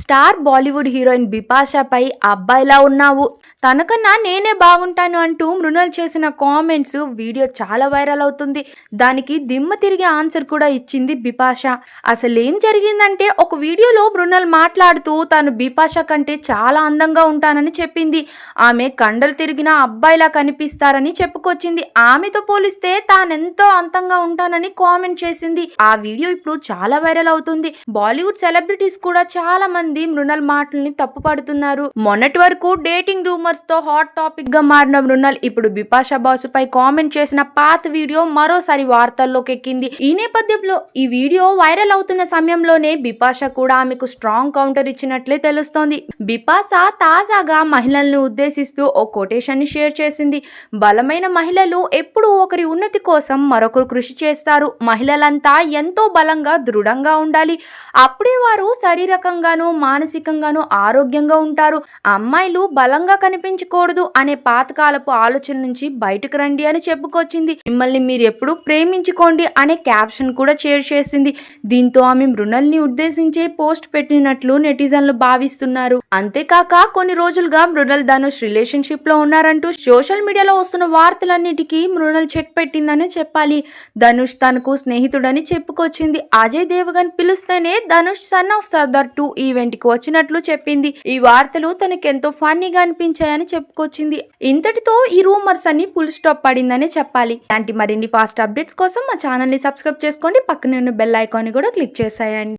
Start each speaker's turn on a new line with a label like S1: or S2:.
S1: Star Bollywood heroine బిపాషాపై అబ్బాయిలా ఉన్నావు, తనకన్నా నేనే బాగుంటాను అంటూ మృణల్ చేసిన కామెంట్స్ వీడియో చాలా వైరల్ అవుతుంది. దానికి దిమ్మ తిరిగే ఆన్సర్ కూడా ఇచ్చింది బిపాషా. అసలేం జరిగిందంటే ఒక వీడియోలో మృణల్ మాట్లాడుతూ తాను బిపాషా కంటే చాలా అందంగా ఉంటానని చెప్పింది. ఆమె కండలు తిరిగిన అబ్బాయిలా కనిపిస్తారని చెప్పుకొచ్చింది. ఆమెతో పోలిస్తే తానెంతో అందంగా ఉంటానని కామెంట్ చేసింది. ఆ వీడియో ఇప్పుడు చాలా వైరల్ అవుతుంది. బాలీవుడ్ సెలబ్రిటీస్ కూడా చాలా మంది మృణల్ మాటల్ని తప్పుపడుతున్నారు. మొన్నటి వరకు డేటింగ్ రూమర్స్ తో హాట్ టాపిక్ గా మారిన మృణల్ ఇప్పుడు బిపాషా బాసుపై కామెంట్ చేసిన పాత వీడియో మరోసారి వార్తల్లోకి ఎక్కింది. ఈ నేపథ్యంలో ఈ వీడియో వైరల్ అవుతున్న సమయంలోనే బిపాషా కూడా ఆమెకు స్ట్రాంగ్ కౌంటర్ ఇచ్చినట్లే తెలుస్తోంది. బిపాషా తాజాగా మహిళలను ఉద్దేశిస్తూ ఓ కొటేషన్ ని షేర్ చేసింది. బలమైన మహిళలు ఎప్పుడూ ఒకరి ఉన్నతి కోసం మరొకరు కృషి చేస్తారు. మహిళలంతా ఎంతో బలంగా దృఢంగా ఉండాలి. అప్పుడే వారు శారీరకంగానూ మానసికంగానూ ఆరోగ్యంగా ఉంటారు. అమ్మాయిలు బలంగా కనిపించకూడదు అనే పాతకాలపు ఆలోచన నుంచి బయటకు రండి అని చెప్పుకొచ్చింది. మిమ్మల్ని మీరు ఎప్పుడు ప్రేమించుకోండి అనే క్యాప్షన్ కూడా షేర్ చేసింది. దీంతో ఆమె మృణల్ ని ఉద్దేశించే పోస్ట్ పెట్టినట్లు నెటిజన్లు భావిస్తున్నారు. అంతేకాక కొన్ని రోజులుగా మృణల్ ధనుష్ రిలేషన్షిప్ లో ఉన్నారంటూ సోషల్ మీడియాలో వస్తున్న వార్తలన్నిటికీ మృణల్ చెక్ పెట్టిందనే చెప్పాలి. ధనుష్ తనకు స్నేహితుడని చెప్పుకొచ్చింది. అజయ్ దేవగన్ పిలిస్తేనే Dhanush son of Sardaar 2 event కి వచ్చినట్లు చెప్పింది. ఈ వార్తలు తనకెంతో ఫన్నీగా అనిపించాయని చెప్పుకొచ్చింది. ఇంతటితో ఈ రూమర్స్ అన్ని ఫుల్ స్టాప్ పడిందనే చెప్పాలి. ఇలాంటి మరిన్ని ఫాస్ట్ అప్డేట్స్ కోసం మా ఛానల్ ని సబ్స్క్రైబ్ చేసుకోండి. పక్కనే ఉన్న బెల్ ఐకాన్ ని కూడా క్లిక్ చేసేయండి.